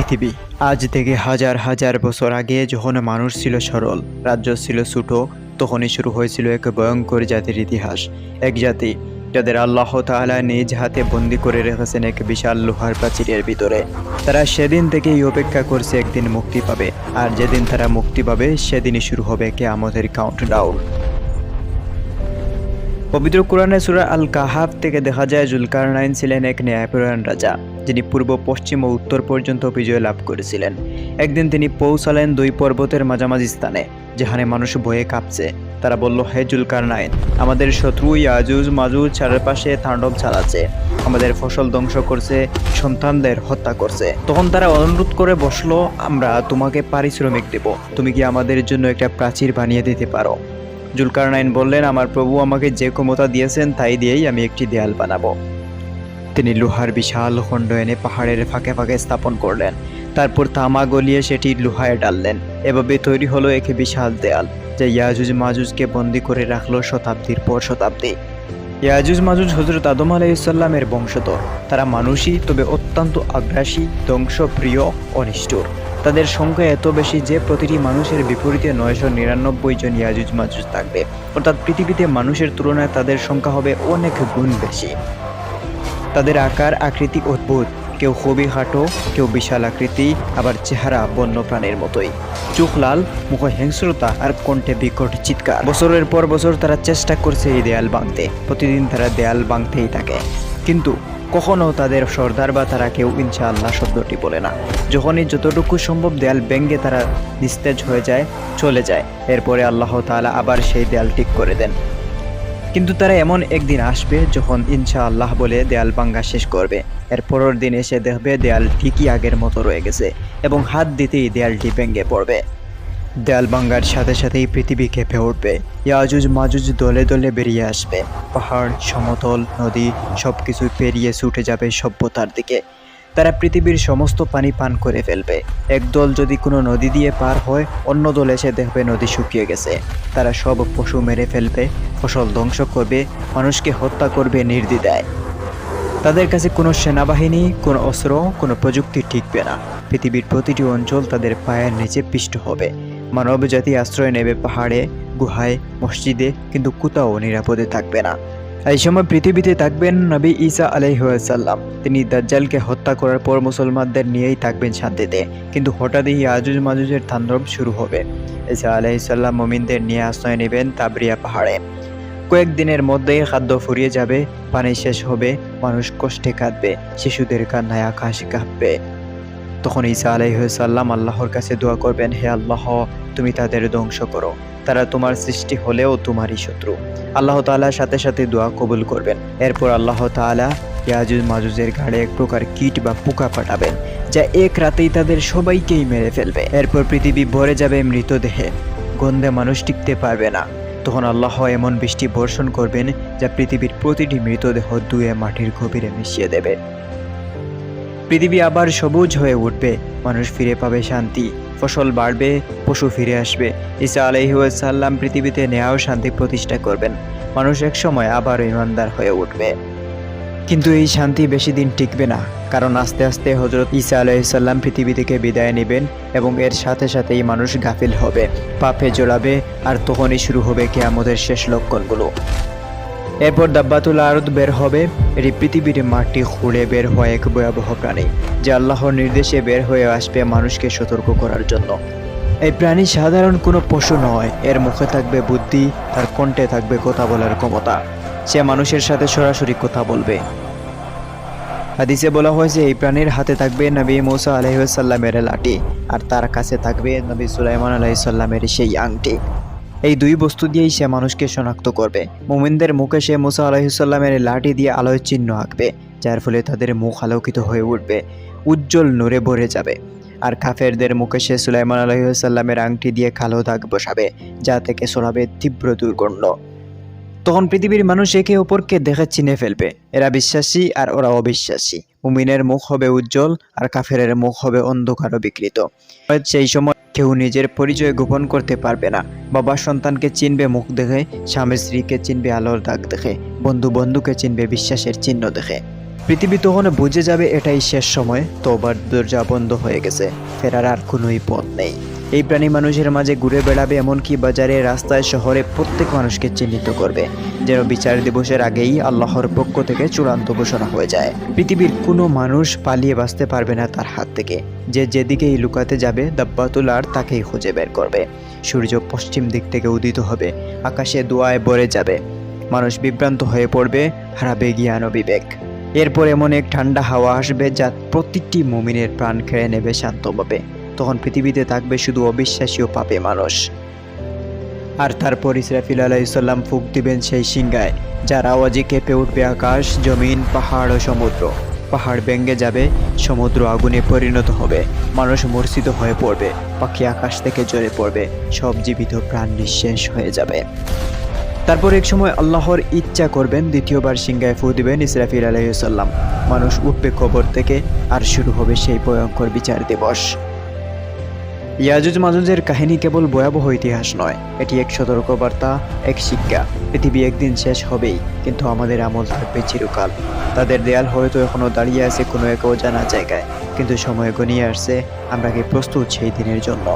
পৃথিবী আজ থেকে হাজার হাজার বছর আগে যখন মানুষ ছিল সরল, রাজ্য ছিল ছোট, তখনই শুরু হয়েছিল এক ভয়ঙ্কর জাতির ইতিহাস। এক জাতি যাদের আল্লাহ তাআলা নিজ হাতে বন্দি করে রেখেছেন এক বিশাল লোহার প্রাচীরের ভিতরে। তারা সেদিন থেকেই অপেক্ষা করছে একদিন মুক্তি পাবে, আর যেদিন তারা মুক্তি পাবে সেদিনই শুরু হবে কিয়ামতের কাউন্টডাউন। পবিত্র কোরআনে সূরা আল কাহাফ থেকে দেখা যায় জুলকারনাইন ছিলেন এক ন্যায়পরায়ণ রাজা, যিনি পূর্ব, পশ্চিম ও উত্তর পর্যন্ত বিজয় লাভ করেছিলেন। একদিন তিনি পৌঁছালেন দুই পর্বতের মাঝামাঝি স্থানে, যেখানে মানুষ ভয়ে কাঁপছে। তারা বলল, হে জুলকারনাইন, আমাদের শত্রু ইয়াজুজ মাজুজ চারপাশে তাণ্ডব চালাচ্ছে, আমাদের ফসল ধ্বংস করছে, সন্তানদের হত্যা করছে। তখন তারা অনুরোধ করে বসলো, আমরা তোমাকে পারিশ্রমিক দেব, তুমি কি আমাদের জন্য একটা প্রাচীর বানিয়ে দিতে পারো? জুলকারনাইন বললেন, আমার প্রভু আমাকে যে ক্ষমতা দিয়েছেন তাই দিয়েই আমি একটি দেয়াল বানাবো। তিনি লোহার বিশাল খণ্ড এনে পাহাড়ের ফাঁকে ফাঁকে স্থাপন করলেন, তারপর তামা গলিয়ে সেটি লোহায় ডাললেন। এভাবে তৈরি হলো এক বিশাল দেয়াল, যা ইয়াজুজ মাজুজকে বন্দী করে রাখলো শতাব্দীর পর শতাব্দী। ইয়াজুজ মাজুজ হযরত আদম আলাইহিসসালামের বংশধর। তারা মানুষই, তবে অত্যন্ত আগ্রাসী, ধ্বংসপ্রিয় ও নিষ্ঠুর। তাদের সংখ্যা এত বেশি যে প্রতিটি মানুষের বিপরীতে 999 জন ইয়াজুজ মাজুজ থাকবে, অর্থাৎ পৃথিবীতে মানুষের তুলনায় তাদের সংখ্যা হবে অনেক গুণ বেশি। তাদের আকার আকৃতি অদ্ভুত, কেউ খুবই খাটো, কেউ বিশাল আকৃতি, আবার চেহারা বন্য প্রাণীর মতোই। চোখ লাল, মুখে হিংস্রতা আর কণ্ঠে বিকট চিৎকার। বছরের পর বছর তারা চেষ্টা করছে এই দেয়াল ভাঙতে। প্রতিদিন তারা দেয়াল ভাঙতেই থাকে, কিন্তু কখনো তাদের সর্দার বা তারা কেউ ইনশাআল্লাহ শব্দটি বলে না। যখনই যতটুকু সম্ভব দেয়াল ভেঙে তারা নিস্তেজ হয়ে যায়, চলে যায়, এরপরে আল্লাহ তাআলা আবার সেই দেয়াল ঠিক করে দেন। কিন্তু তারা এমন একদিন আসবে যখন ইনশাআল্লাহ বলে দেয়াল ভাঙা শেষ করবে। এর পরের দিন এসে দেখবে দেয়াল ঠিকই আগের মতো রয়ে গেছে, এবং হাত দিতেই দেয়ালটি ভেঙে পড়বে। দেয়াল ভাঙার সাথে সাথেই পৃথিবী কেঁপে উঠবে। ইয়াজুজ মাজুজ দলে দলে বেরিয়ে আসবে। পাহাড়, সমতল, নদী সবকিছু পেরিয়ে ছুটে যাবে সভ্যতার দিকে। তারা পৃথিবীর সমস্ত পানি পান করে ফেলবে। একদল যদি কোনো নদী দিয়ে পার হয়, অন্য দল এসে দেখবে নদী শুকিয়ে গেছে। তারা সব পশু মেরে ফেলবে, ফসল ধ্বংস করবে, মানুষকে হত্যা করবে নির্দ্বিধায়। তাদের কাছে কোনো সেনাবাহিনী, কোনো অস্ত্র, কোনো প্রযুক্তি টিকবে না। পৃথিবীর প্রতিটি অঞ্চল তাদের পায়ের নিচে পিষ্ট হবে। মানব জাতি আশ্রয় নেবে পাহাড়ে, গুহায়, মসজিদে, কিন্তু কোথাও নিরাপদে থাকবে না। এই সময় পৃথিবীতে থাকবেন নবী ঈসা আলাইহিসসালাম। তিনি দাজ্জালকে হত্যা করার পর মুসলমানদের নিয়েই থাকবেন শান্তিতে, কিন্তু হঠাৎই ইয়াজুজ মাজুজের তাণ্ডব শুরু হবে। ঈসা আলাইহিসসালাম মুমিনদের নিয়ে আশ্রয় নেবেন তাবরিয়া পাহাড়ে। কয়েকদিনের মধ্যেই খাদ্য ফুরিয়ে যাবে, পানি শেষ হবে, মানুষ কষ্টে কাঁদবে, শিশুদের কান্নায় আকাশ কাঁপবে। তখন ঈসা আলাইহিসসালাম আল্লাহর কাছে দোয়া করবেন, হে আল্লাহ, তুমি তাদের ধ্বংস করো, তারা তোমার সৃষ্টি হলেও তোমারই শত্রু। আল্লাহ তাআলার সাথে সাথে দোয়া কবুল করবেন। এরপর আল্লাহ তাআলা ইয়াজুজ মাজুজের ঘাড়ে এক প্রকার কীট বা পোকা পাঠাবেন, যা এক রাতেই তাদের সবাইকেই মেরে ফেলবে। এরপর পৃথিবী ভরে যাবে মৃতদেহে, গন্ধে মানুষ টিকতে পারবে না। তখন আল্লাহ এমন বৃষ্টি বর্ষণ করবেন যা পৃথিবীর প্রতিটি মৃতদেহ ধুয়ে মাটির গভীরে মিশিয়ে দেবে। পৃথিবী আবার সবুজ হয়ে উঠবে, মানুষ ফিরে পাবে শান্তি, ফসল বাড়বে, পশু ফিরে আসবে। ঈসা আলাইহিসসালাম পৃথিবীতে ন্যায় ও শান্তি প্রতিষ্ঠা করবেন। মানুষ একসময় আবার ঈমানদার হয়ে উঠবে। কিন্তু এই শান্তি বেশি দিন টিকবে না, কারণ আস্তে আস্তে হযরত ঈসা আলাইহিসসালাম পৃথিবী থেকে বিদায় নেবেন, এবং এর সাথে সাথেই মানুষ গাফিল হবে, পাপে জড়াবে, আর তখনই শুরু হবে কিয়ামতের শেষ লক্ষণগুলো। এরপর দাব্বাতুল আরদ বের হবে। এটি পৃথিবীর মাটি খুঁড়ে বের হয় এক ভয়াবহ প্রাণী, যে আল্লাহর নির্দেশে বের হয়ে আসবে মানুষকে সতর্ক করার জন্য। এই প্রাণী সাধারণ কোনো পশু নয়, এর মুখে থাকবে বুদ্ধি, তার কণ্ঠে থাকবে কথা বলার ক্ষমতা। সে মানুষের সাথে সরাসরি কথা বলবে। হাদিসে বলা হয়েছে এই প্রাণীর হাতে থাকবে নবী মুসা আলাইহিসসালামের লাঠি, আর তার কাছে থাকবে নবী সুলাইমান আলাইহিসসালামের সেই আংটি। এই দুই বস্তু দিয়েই সে মানুষকে শনাক্ত করবে। মুমিনদের মুখে সে মুসা আলাইহিসসালামের লাঠি দিয়ে আলোয় চিহ্ন আঁকবে, যার ফলে তাদের মুখ আলোকিত হয়ে উঠবে, উজ্জ্বল নূরে ভরে যাবে। আর কাফেরদের মুখে সে সুলাইমান আলাইহিসসালামের আংটি দিয়ে কালো দাগ বসাবে, যা থেকে ছড়াবে তীব্র দুর্গন্ধ। তখন পৃথিবীর মানুষ একে অপরকে দেখে চিনে ফেলবে, এরা বিশ্বাসী আর ওরা অবিশ্বাসী। মুমিনের মুখ হবে উজ্জ্বল, আর কাফেরের মুখ হবে অন্ধকার ও বিকৃত। সেই সময় কেউ নিজের পরিচয় গোপন করতে পারবে না। বাবা সন্তানকে চিনবে মুখ দেখে, স্বামী স্ত্রীকে চিনবে আলোর দাগ দেখে, বন্ধু বন্ধুকে চিনবে বিশ্বাসের চিহ্ন দেখে। পৃথিবী তখন বুঝে যাবে এটাই শেষ সময়, তওবার দরজা বন্ধ হয়ে গেছে, ফেরার আর কোনোই পথ নেই। এই প্রাণী মানুষের মাঝে ঘুরে বেড়াবে, এমনকি বাজারে, রাস্তায়, শহরে প্রত্যেক মানুষকে চিহ্নিত করবে, যেন বিচার দিবসের আগেই আল্লাহর পক্ষ থেকে চূড়ান্ত ঘোষণা হয়ে যায়। পৃথিবীর কোনো মানুষ পালিয়ে বাঁচতে পারবে না তার হাত থেকে। যে যেদিকেই লুকাতে যাবে দাব্বাতুল আর তাকেই খুঁজে বের করবে। সূর্য পশ্চিম দিক থেকে উদিত হবে, আকাশে ধোঁয়ায় ভরে যাবে, মানুষ বিভ্রান্ত হয়ে পড়বে, হারাবে জ্ঞান ও বিবেক। এরপর এমন এক ঠান্ডা হাওয়া আসবে যা প্রতিটি মুমিনের প্রাণ কেড়ে নেবে শান্তভাবে। তখন পৃথিবীতে থাকবে শুধু অবিশ্বাসী ও পাপী মানুষ। আর তারপর ইসরাফিল আলাইহিস সালাম ফুঁক দিবেন সেই সিংহায়, যার আওয়াজে কেঁপে উঠবে আকাশ, জমিন, পাহাড় ও সমুদ্র। পাহাড় ভেঙে যাবে, সমুদ্র আগুনে পরিণত হবে, মানুষ মূর্ছিত হয়ে পড়বে, পাখি আকাশ থেকে ঝরে পড়বে, সব জীবিত প্রাণ নিঃশেষ হয়ে যাবে। তারপর এক সময় আল্লাহর ইচ্ছা করবেন, দ্বিতীয়বার সিংহায় ফু দিবেন ইসরাফিল আলাইহিস সালাম। মানুষ উঠবে কবর থেকে, আর শুরু হবে সেই ভয়ঙ্কর বিচার দিবস। ইয়াজুজ মাজুজের কাহিনী কেবল ভয়াবহ ইতিহাস নয়, এটি এক সতর্কবার্তা, এক শিক্ষা। পৃথিবী একদিন শেষ হবেই, কিন্তু আমাদের আমল থাকবে চিরকাল। তাদের দেয়াল হয়তো এখনো দাঁড়িয়ে আছে কোনো এক অজানা জায়গায়, কিন্তু সময় গনিয়ে আসছে। আমরা কি প্রস্তুত সেই দিনের জন্য?